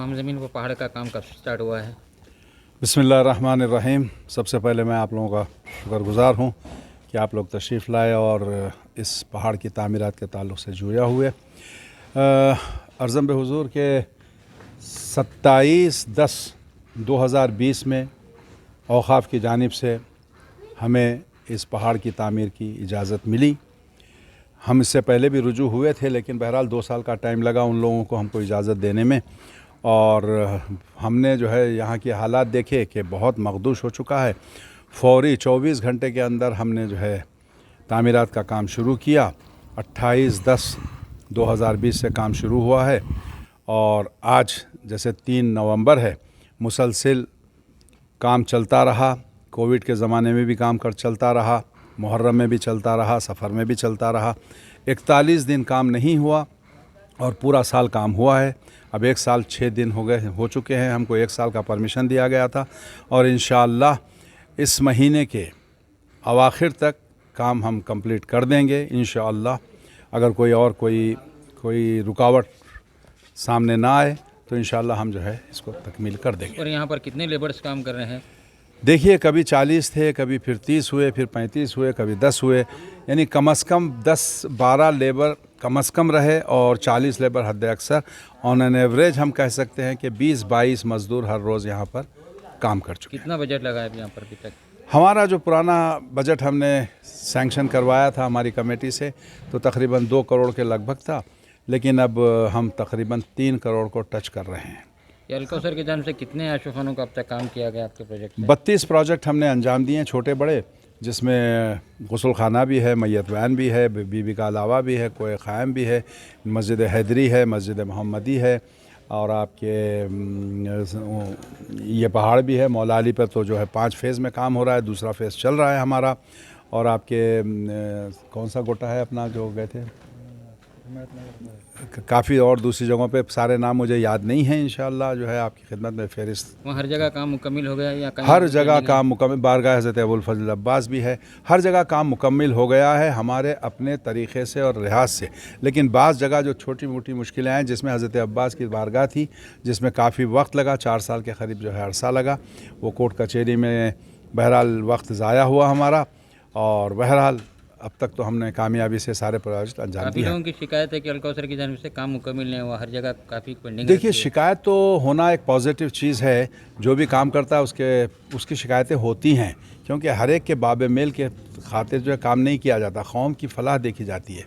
तमाम ज़मीन पर पहाड़ का काम कब स्टार्ट हुआ है? बिस्मिल्लाहिर्रहमानिर्रहीम। सबसे पहले मैं आप लोगों का शुक्रगुज़ार हूँ कि आप लोग तशरीफ़ लाए और इस पहाड़ की तामीरात के ताल्लुक़ से जुड़े हुए। अर्ज़म बे हुज़ूर के 27/10/2020 में औक़ाफ़ की जानिब से हमें इस पहाड़ की तामीर की इजाज़त मिली। हम इससे पहले भी रुजू हुए थे, लेकिन बहरहाल 2 साल का टाइम लगा उन लोगों को हमको इजाज़त देने में। और हमने जो है यहाँ के हालात देखे कि बहुत मखदूश हो चुका है। फ़ौरी 24 घंटे के अंदर हमने जो है तामीरात का काम शुरू किया। 28/10/2020 से काम शुरू हुआ है और आज जैसे 3 नवंबर है, मुसलसिल काम चलता रहा। कोविड के ज़माने में भी काम चलता रहा, मुहर्रम में भी चलता रहा, सफ़र में भी चलता रहा। 41 दिन काम नहीं हुआ और पूरा साल काम हुआ है। अब 1 साल 6 दिन हो चुके हैं। हमको 1 साल का परमिशन दिया गया था और इंशाअल्लाह इस महीने के अवाखिर तक काम हम कंप्लीट कर देंगे इंशाअल्लाह। अगर कोई रुकावट सामने ना आए तो इंशाअल्लाह हम जो है इसको तकमील कर देंगे। और यहाँ पर कितने लेबर्स काम कर रहे हैं? देखिए, कभी 40 थे, कभी फिर 30 हुए, फिर 35 हुए, कभी 10 हुए, यानी कम से कम 10-12 लेबर कम से कम रहे और 40 लेबर हद अक्सर। ऑन एन एवरेज हम कह सकते हैं कि 20-22 मज़दूर हर रोज़ यहाँ पर काम कर चुके हैं। कितना बजट लगा है यहाँ पर अभी तक? हमारा जो पुराना बजट हमने सैंक्शन करवाया था हमारी कमेटी से, तो तकरीबन 2 करोड़ के लगभग था, लेकिन अब हम तकरीबन 3 करोड़ को टच कर रहे हैं। अलकौसर की जानिब से कितने आशिफानों का अब तक काम किया गया आपके प्रोजेक्ट में? 32 प्रोजेक्ट हमने अंजाम दिए, छोटे बड़े, जिसमें गुसल खाना भी है, मैयत वैन भी है, बीबी का अलावा भी है, कोई ख़ायम भी है, मस्जिद हैदरी है, मस्जिद मोहम्मदी है और आपके ये पहाड़ भी है। मौला अली पर तो जो है 5 फेज़ में काम हो रहा है, दूसरा फेज़ चल रहा है हमारा। और आपके कौन सा गोटा है अपना जो गए थे, काफ़ी और दूसरी जगहों पे, सारे नाम मुझे याद नहीं है। इंशाअल्लाह जो है आपकी खिदमत में फ़हरिस्त। वहाँ हर जगह काम मुकम्मिल हो गया या कहीं? हर जगह काम मुकम्मिल। बारगाह हज़रत अबुल फज़ल अब्बास भी है, हर जगह काम मुकम्मिल हो गया है हमारे अपने तरीक़े से और लिहाज से। लेकिन बाज़ जगह जो छोटी मोटी मुश्किलें हैं, जिसमें हज़रत अब्बास की बारगाह थी, जिसमें काफ़ी वक्त लगा, 4 साल के करीब जो है अरसा लगा, वो कोर्ट कचहरी में बहरहाल वक्त ज़ाया हुआ हमारा। और बहरहाल अब तक तो हमने कामयाबी से सारे प्रोजेक्ट अंजाम दिए। लोगों की शिकायत है कि अलकौसर की जानिब से काम मुकम्मिल नहीं हुआ, हर जगह काफ़ी पेंडिंग। देखिए, शिकायत तो होना एक पॉजिटिव चीज़ है। जो भी काम करता है उसकी शिकायतें होती हैं, क्योंकि हर एक के बाब मेल के खातिर जो है काम नहीं किया जाता। कौम की फलाह देखी जाती है,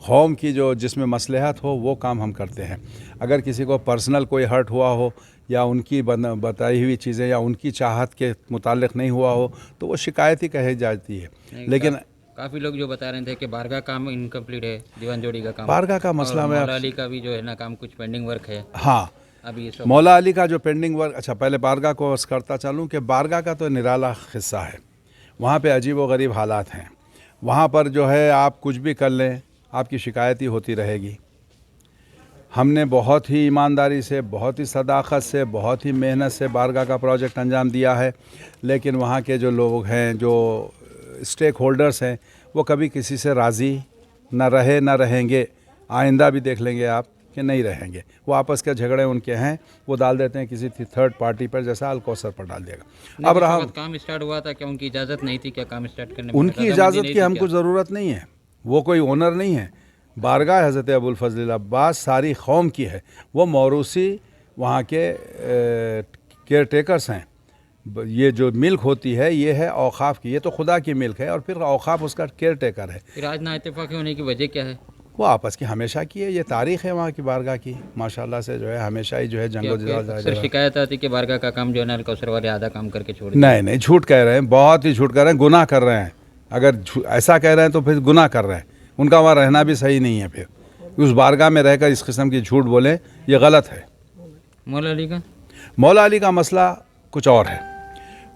कौम की जो जिसमें मसलहत हो वो काम हम करते हैं। अगर किसी को पर्सनल कोई हर्ट हुआ हो या उनकी बताई हुई चीज़ें या उनकी चाहत के मुतालिक नहीं हुआ हो तो वो शिकायत ही कही जाती है। लेकिन काफ़ी लोग जो बता रहे थे कि बारगाह काम इनकम्प्लीट है, दीवान जोड़ी का काम, बारगाह का मसला में, मौला अली का भी जो है ना काम कुछ पेंडिंग वर्क है। हाँ, अभी ये सब मौला अली का जो पेंडिंग वर्क। अच्छा, पहले बारगाह को करता चलूँ कि बारगाह का तो निराला हिस्सा है। वहाँ पे अजीब व गरीब हालात हैं। वहाँ पर जो है आप कुछ भी कर लें, आपकी शिकायत ही होती रहेगी। हमने बहुत ही ईमानदारी से, बहुत ही सदाकत से, बहुत ही मेहनत से बारगाह का प्रोजेक्ट अंजाम दिया है, लेकिन वहाँ के जो लोग हैं, जो स्टेक होल्डर्स हैं, वो कभी किसी से राज़ी न रहे न रहेंगे। आइंदा भी देख लेंगे आप कि नहीं रहेंगे। वो आपस के झगड़े उनके हैं, वो डाल देते हैं किसी थर्ड पार्टी पर, जैसा अलकौसर पर डाल देगा। अब रहा, काम स्टार्ट हुआ था क्या? उनकी इजाज़त नहीं थी क्या काम स्टार्ट करने में? उनकी इजाज़त की हमको ज़रूरत नहीं है, वो कोई ओनर नहीं है। बारगाह हज़रत अबुल फज़ल अब्बास सारी कौम की है। वो मौरूसी वहाँ के केयर टेकर्स हैं। ये जो मिल्क होती है ये है औक़ाफ़ की, ये तो खुदा की मिल्क है और फिर औक़ाफ़ उसका केयर टेकर है। फिर आज नाइतफ़ाक़ी होने की वजह क्या है? वो आपस की हमेशा की है, ये तारीख़ है वहाँ की बारगाह की। माशाल्लाह से जो है हमेशा ही जो है अक्सर शिकायत आती कि बारगाह का काम जो है ना अलकौसर वाले आधा काम करके छोड़। नहीं, झूठ कह रहे हैं, बहुत ही झूठ कह रहे हैं, गुनाह कर रहे हैं। अगर ऐसा कह रहे हैं तो फिर गुनाह कर रहे हैं। उनका वहाँ रहना भी सही नहीं है। फिर उस बारगाह में रहकर इस किस्म की झूठ बोले, ये गलत है। मौला अली का मसला कुछ और है।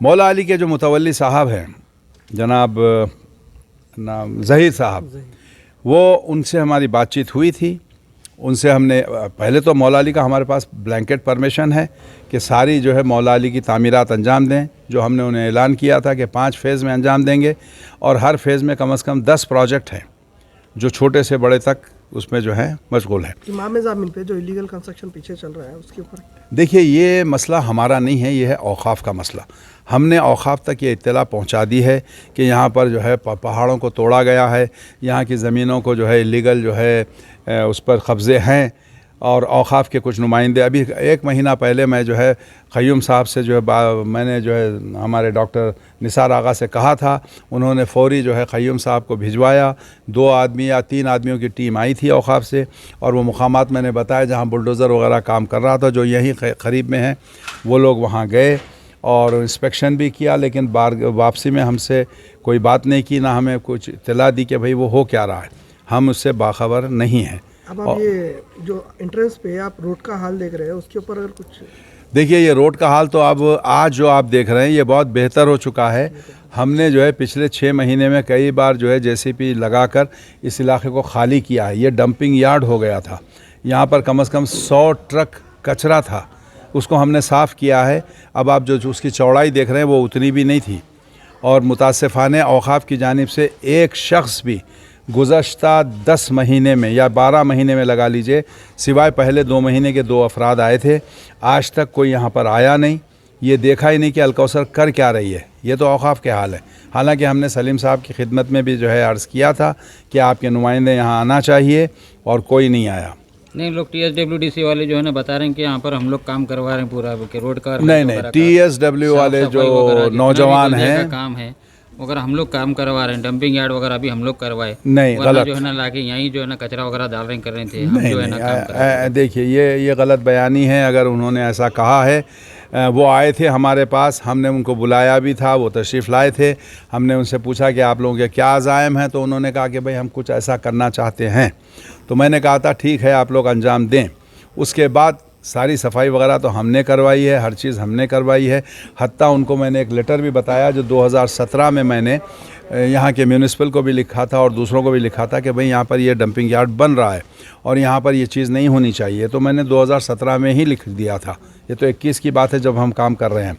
मौला अली के जो मुतवल्ली साहब हैं, जनाब नाम ज़हीर साहब, वो उनसे हमारी बातचीत हुई थी। उनसे हमने पहले तो मौला अली का हमारे पास ब्लैंकेट परमिशन है कि सारी जो है मौला अली की तामीरात अंजाम दें, जो हमने उन्हें ऐलान किया था कि 5 फेज़ में अंजाम देंगे और हर फेज़ में कम से कम 10 प्रोजेक्ट हैं जो छोटे से बड़े तक उसमें जो है मशगूल है। इमाम ज़ामिन पे जो इलीगल कंस्ट्रक्शन पीछे चल रहा है उसके ऊपर देखिए, ये मसला हमारा नहीं है, ये है औक़ाफ़ का मसला। हमने औक़ाफ़ तक ये इत्तला पहुंचा दी है कि यहाँ पर जो है पहाड़ों को तोड़ा गया है, यहाँ की ज़मीनों को जो है इलीगल जो है उस पर कब्ज़े हैं, और औक़ाफ़ के कुछ नुमाइंदे, अभी 1 महीना पहले मैं जो है क़य्यूम साहब से जो है मैंने जो है हमारे डॉक्टर निसार आगा से कहा था, उन्होंने फ़ौरी जो है क़य्यूम साहब को भिजवाया। 2 आदमी या 3 आदमियों की टीम आई थी औक़ाफ़ से, और वो मुकामात मैंने बताया जहाँ बुलडोज़र वगैरह काम कर रहा था, जो यहीं करीब में है, वो लोग वहाँ गए और इंस्पेक्शन भी किया, लेकिन वापसी में हमसे कोई बात नहीं की, ना हमें कुछ इत्तला दी कि भाई वो हो क्या रहा है, हम उससे बाखबर नहीं हैं। अब आप ये जो एंट्रेंस पे आप रोड का हाल देख रहे हैं उसके ऊपर अगर कुछ देखिए, ये रोड का हाल तो अब आज जो आप देख रहे हैं ये बहुत बेहतर हो चुका है। हमने जो है पिछले 6 महीने में कई बार जो है JCP लगाकर इस इलाके को खाली किया है। ये डंपिंग यार्ड हो गया था, यहाँ पर कम से कम 100 ट्रक कचरा था, उसको हमने साफ़ किया है। अब आप जो उसकी चौड़ाई देख रहे हैं वो उतनी भी नहीं थी, और मुतासिफ़ाने औक़ाफ़ की जानिब से एक शख्स भी गुज़श्ता 10 महीने में या 12 महीने में लगा लीजिए, सिवाय पहले 2 महीने के 2 अफराद आए थे, आज तक कोई यहाँ पर आया नहीं, ये देखा ही नहीं कि अलकौसर कर क्या रही है। ये तो औक़ाफ़ के हाल है। हालांकि हमने सलीम साहब की खिदमत में भी जो है अर्ज़ किया था कि आपके नुमाइंदे यहाँ आना चाहिए, और कोई नहीं आया। नहीं, लोग TSWDC वाले जो है ना बता रहे हैं कि यहाँ पर हम लोग काम करवा रहे हैं पूरा कि रोड का नहीं, TSW वाले जो नौजवान हैं काम है अगर हम लोग काम करवा रहे हैं, डंपिंग यार्ड वगैरह भी हम लोग करवाए, नहीं, गलत जो है ना लाके यहीं जो है ना कचरा वगैरह डाल रहे कर रहे थे, हम जो है ना काम कर रहे थे। देखिए, ये गलत बयानी है। अगर उन्होंने ऐसा कहा है, वो आए थे हमारे पास, हमने उनको बुलाया भी था, वो तशरीफ़ लाए थे, हमने उनसे पूछा कि आप लोगों के क्या अज़ाइम हैं, तो उन्होंने कहा कि भाई हम कुछ ऐसा करना चाहते हैं। तो मैंने कहा था ठीक है, आप लोग अंजाम दें। उसके बाद सारी सफाई वगैरह तो हमने करवाई है, हर चीज़ हमने करवाई है। हत्ता उनको मैंने एक लेटर भी बताया जो 2017 में मैंने यहाँ के म्यूनिसिपल को भी लिखा था और दूसरों को भी लिखा था कि भाई यहाँ पर ये डंपिंग यार्ड बन रहा है और यहाँ पर ये चीज़ नहीं होनी चाहिए। तो मैंने 2017 में ही लिख दिया था। ये तो 21 की बात है जब हम काम कर रहे हैं,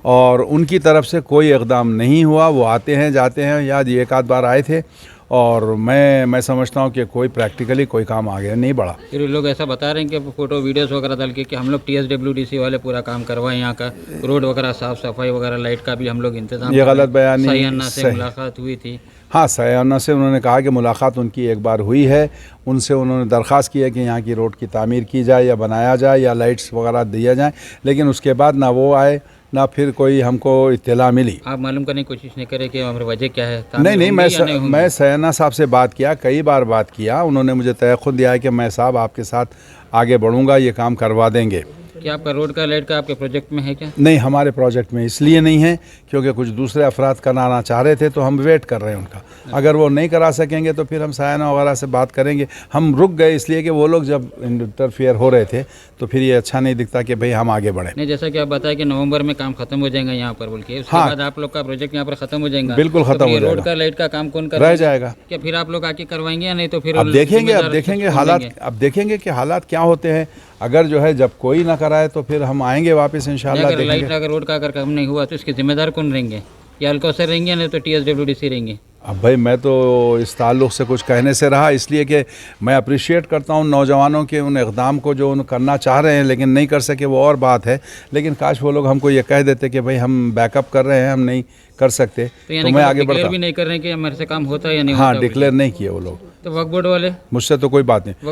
और उनकी तरफ से कोई इक़दाम नहीं हुआ। वो आते हैं जाते हैं, याद ये 1 आध बार आए थे, और मैं समझता हूँ कि कोई प्रैक्टिकली कोई काम आगे नहीं बढ़ा। फिर लोग ऐसा बता रहे हैं कि फ़ोटो वीडियोस वगैरह डाल के कि हम लोग TSWDC वाले पूरा काम करवाएं, यहाँ का रोड वगैरह साफ़ सफाई वगैरह, लाइट का भी हम लोग इंतजाम। ये गलत बयानी। सैयन्ना से मुलाकात हुई थी। हाँ, सैयन्ना से उन्होंने कहा कि मुलाकात उनकी एक बार हुई है, उनसे उन्होंने दरख्वास्त की है कि यहाँ की रोड की तामीर की जाए या बनाया जाए या लाइट्स वगैरह दिया जाए, लेकिन उसके बाद ना वो आए ना फिर कोई हमको इत्तला मिली। आप मालूम करने की कोशिश नहीं करें कि वजह क्या है? नहीं, मैं सैयन्ना साहब से बात किया, कई बार बात किया, उन्होंने मुझे तयक़ुद दिया है कि मैं साहब आपके साथ आगे बढ़ूँगा, ये काम करवा देंगे। क्या आपका रोड का लाइट का आपके प्रोजेक्ट में है क्या? नहीं, हमारे प्रोजेक्ट में इसलिए नहीं है क्योंकि कुछ दूसरे अफराद कराना चाह रहे थे, तो हम वेट कर रहे हैं उनका। अगर वो नहीं करा सकेंगे तो फिर हम सैयन्ना वगैरह से बात करेंगे। हम रुक गए इसलिए कि वो लोग जब इंटरफियर हो रहे थे तो फिर ये अच्छा नहीं दिखता कि भाई हम आगे बढ़ें। नहीं, जैसा कि आप बताया कि नवंबर में काम खत्म हो जाएगा यहाँ पर बोल के, उसके बाद आप लोग का प्रोजेक्ट यहाँ पर खत्म हो जाएगा। बिल्कुल खत्म हो जाएगा। रोड का लाइट का काम कौन कर रह जाएगा? क्या फिर आप लोग आके करवाएंगे या नहीं? तो फिर अब देखेंगे हालात, अब देखेंगे कि हालात क्या होते हैं। अगर जो है जब कोई ना कराए तो फिर हम आएंगे वापस इंशाल्लाह। अगर लाइट अगर रोड का अगर काम नहीं हुआ तो इसके जिम्मेदार कौन रहेंगे? या अलकौसर रहेंगे, नहीं तो TSWDC रहेंगे? अब भाई मैं तो इस ताल्लुक़ से कुछ कहने से रहा, इसलिए कि मैं अप्रिशिएट करता हूँ नौजवानों के उन इक़दाम को जो उन करना चाह रहे हैं लेकिन नहीं कर सके, वो और बात है। लेकिन काश वो लोग हमको ये कह देते कि भाई हम बैकअप कर रहे हैं, हम नहीं कर सकते, तो मैं आगे बढ़ता। भी नहीं कर रहे हैं कि हमारे से काम होता है या नहीं? हाँ, डिक्लेयर नहीं किए वो लोग। तो वक्फ बोर्ड वाले? मुझसे तो कोई बात नहीं।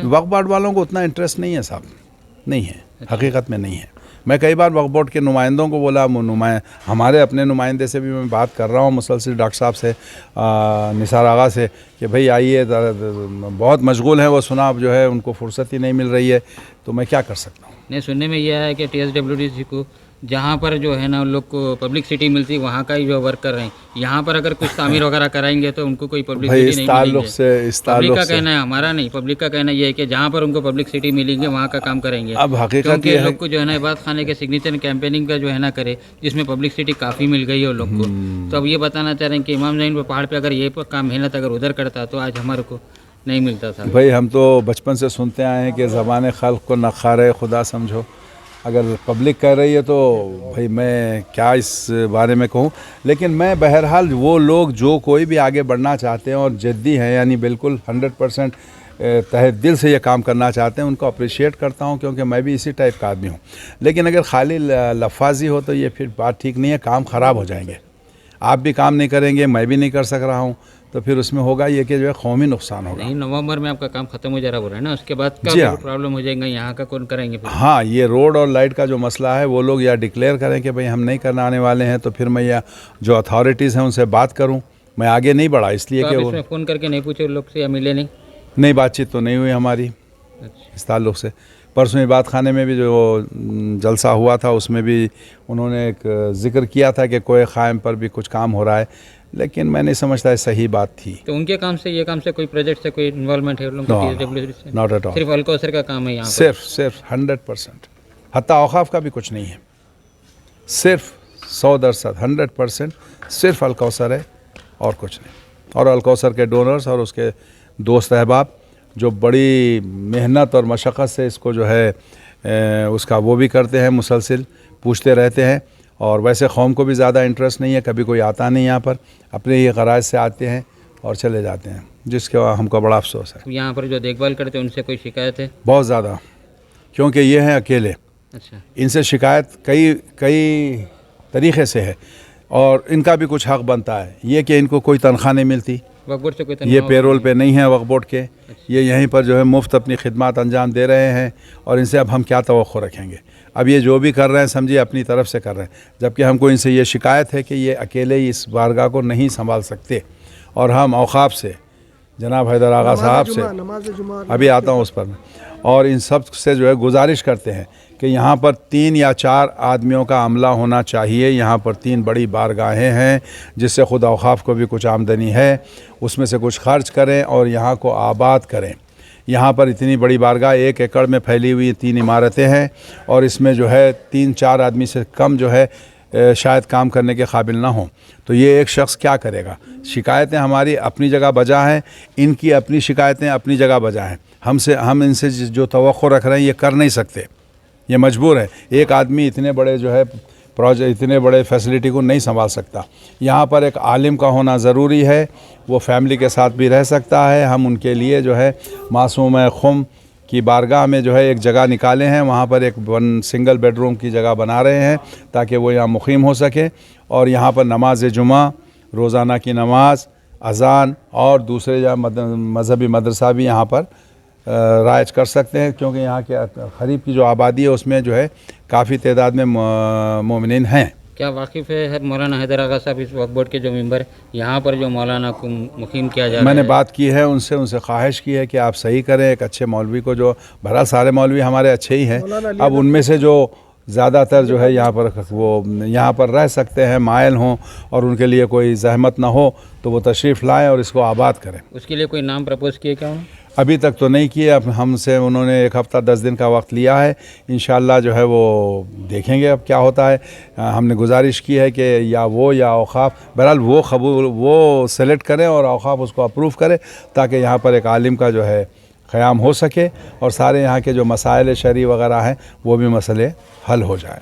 वक्फ बोर्ड वालों को उतना इंटरेस्ट नहीं है साहब, नहीं है, हकीकत में नहीं है। मैं कई बार वक्फ बोर्ड के नुमाइंदों को बोला, हमारे अपने नुमाइंदे से भी मैं बात कर रहा हूँ मुसलसल डॉक्टर साहब से, निसार आगा से, कि भाई आइए, बहुत मशगूल हैं वो, सुना अब जो है उनको फुर्सत ही नहीं मिल रही है, तो मैं क्या कर सकता हूँ। नहीं, सुनने में यह है कि TSWDC को जहाँ पर जो है ना उन लोग को पब्लिसिटी मिलती है वहाँ का ही जो वर्क कर रहे हैं, यहाँ पर अगर कुछ तामीर वगैरह कराएंगे तो उनको कोई पब्लिसिटी नहीं मिलेगी। पब्लिक का कहना है, हमारा नहीं, पब्लिक का कहना ये है कि जहाँ पर उनको पब्लिसिटी मिलेंगे वहाँ का काम करेंगे। अब हकीकत ये लोग को जो है ना इबादत खाने के सिग्नेचर कैंपेनिंग का जो है ना करे, जिसमें पब्लिसिटी काफ़ी मिल गई है उन लोग को। तो अब ये बताना चाह रहे हैं कि इमाम ज़मीन पहाड़ पर अगर ये काम मेहनत अगर उधर करता तो आज हमारे को नहीं मिलता था। भाई हम तो बचपन से सुनते आए हैं कि ज़बान खल्क़ को नखारे खुदा समझो। अगर पब्लिक कह रही है तो भाई मैं क्या इस बारे में कहूँ, लेकिन मैं बहरहाल वो लोग जो कोई भी आगे बढ़ना चाहते हैं और जद्दी हैं, यानी बिल्कुल 100% तहे दिल से ये काम करना चाहते हैं उनको अप्रिशिएट करता हूँ, क्योंकि मैं भी इसी टाइप का आदमी हूँ। लेकिन अगर खाली लफाजी हो तो ये फिर बात ठीक नहीं है, काम ख़राब हो जाएंगे। आप भी काम नहीं करेंगे, मैं भी नहीं कर सक रहा हूँ, तो फिर उसमें होगा ये कि जो है कौमी नुकसान होगा। नहीं, नवंबर में आपका काम खत्म हो जा रहा बोल रहे हैं ना, उसके बाद जी हाँ। का प्रॉब्लम हो जाएगा, यहाँ का कौन करेंगे फिर? हाँ, ये रोड और लाइट का जो मसला है वो लोग या डिक्लेयर करें कि भाई हम नहीं करने आने वाले हैं, तो फिर मैं या जो अथॉरिटीज़ हैं उनसे बात करूं। मैं आगे नहीं बढ़ा इसलिए तो कि आप वो इसमें फ़ोन करके नहीं पूछे उन लोग से या मिले नहीं? नहीं, बातचीत तो नहीं हुई हमारी अच्छा। इस ताल्लुक़ से। परसों इबादत खाने में भी जो जलसा हुआ था उसमें भी उन्होंने एक ज़िक्र किया था कि कोई क़ायम पर भी कुछ काम हो रहा है, लेकिन मैं नहीं समझता है सही बात थी। तो उनके काम से ये काम से कोई प्रोजेक्ट से कोई इन्वॉल्वमेंट है उन लोगों का TSWD से? Not at all. सिर्फ अलकौसर का काम है यहाँ पर? सिर्फ 100%, हत्ता औक़ाफ़ का भी कुछ नहीं है, सिर्फ 100% 100% सिर्फ अलकौसर है और कुछ नहीं। और अलकौसर के डोनर्स और उसके दोस्त अहबाब जो बड़ी मेहनत और मशक्क़त से इसको जो है उसका वो भी करते हैं, मुसलसिल पूछते रहते हैं। और वैसे कौम को भी ज़्यादा इंटरेस्ट नहीं है, कभी कोई आता नहीं यहाँ पर, अपने ये ग़राज़ से आते हैं और चले जाते हैं, जिसके हमको बड़ा अफसोस है। यहाँ पर जो देखभाल करते हैं उनसे कोई शिकायत है? बहुत ज़्यादा, क्योंकि ये हैं अकेले। अच्छा। इनसे शिकायत कई तरीक़े से है और इनका भी कुछ हक़ बनता है। ये कि इनको कोई तनख्वाह नहीं मिलती, वक्फ बोर्ड से कोई ये तनख्वाह पेरोल पे नहीं है वक्फ बोर्ड के, ये यहीं पर जो है मुफ्त अपनी खिदमत अंजाम दे रहे हैं और इनसे अब हम क्या तवक्को रखेंगे। अब ये जो भी कर रहे हैं समझिए अपनी तरफ से कर रहे हैं, जबकि हमको इनसे ये शिकायत है कि ये अकेले ही इस बारगाह को नहीं संभाल सकते। और हम औक़ाफ़ से जनाब हैदर आगा साहब से अभी आता हूँ उस पर, और इन सब से जो है गुजारिश करते हैं कि यहाँ पर 3 या 4 आदमियों का अमला होना चाहिए। यहाँ पर 3 बड़ी बारगाहें हैं जिससे ख़ुद औक़ाफ़ को भी कुछ आमदनी है, उसमें से कुछ खर्च करें और यहाँ को आबाद करें। यहाँ पर इतनी बड़ी बारगाह 1 एकड़ में फैली हुई 3 इमारतें हैं और इसमें जो है 3-4 आदमी से कम जो है शायद काम करने के काबिल ना हो, तो ये एक शख्स क्या करेगा। शिकायतें हमारी अपनी जगह बजा हैं, इनकी अपनी शिकायतें अपनी जगह बजा हैं। हम इनसे जो तवक्को रख रहे हैं ये कर नहीं सकते, ये मजबूर है। एक आदमी इतने बड़े जो है प्रोजेक्ट, इतने बड़े फैसिलिटी को नहीं संभाल सकता। यहाँ पर एक आलिम का होना ज़रूरी है, वो फैमिली के साथ भी रह सकता है। हम उनके लिए जो है मासूम खुम की बारगाह में जो है एक जगह निकाले हैं, वहाँ पर एक सिंगल बेडरूम की जगह बना रहे हैं ताकि वो यहाँ मुक़ीम हो सके और यहाँ पर नमाज जुमा, रोज़ाना की नमाज, अज़ान और दूसरे जहाँ मज़हबी मदरसा भी यहाँ पर राइज कर सकते हैं, क्योंकि यहाँ के करीब की जो आबादी है उसमें जो है काफ़ी तादाद में मोमिनीन हैं। क्या वाकिफ़ है मौलाना हैदर आगा साहब इस वक्फ बोर्ड के जो मेंबर यहाँ पर जो मौलाना को मुक़ीम किया जा रहा है? मैंने बात की है उनसे ख्वाहिश की है कि आप सही करें एक अच्छे मौलवी को, जो बहरहाल सारे मौलवी हमारे अच्छे ही हैं, अब उनमें से जो ज़्यादातर जो है यहाँ पर वो यहाँ पर रह सकते हैं, मायल हों और उनके लिए कोई जहमत ना हो, तो वो तशरीफ़ लाएँ और इसको आबाद करें। उसके लिए कोई नाम प्रपोज़ किए क्या उन्होंने? अभी तक तो नहीं किए, अब हमसे उन्होंने 1 हफ़्ता 10 दिन का वक्त लिया है। इंशाअल्लाह जो है वो देखेंगे अब क्या होता है। हमने गुजारिश की है कि या वो या औक़ाफ़, बहरहाल वो सेलेक्ट करें और औक़ाफ़ उसको अप्रूव करें ताकि यहाँ पर एक आलिम का जो है क़याम हो सके और सारे यहाँ के जो मसाइल शरई वग़ैरह हैं वो भी मसले हल हो जाए।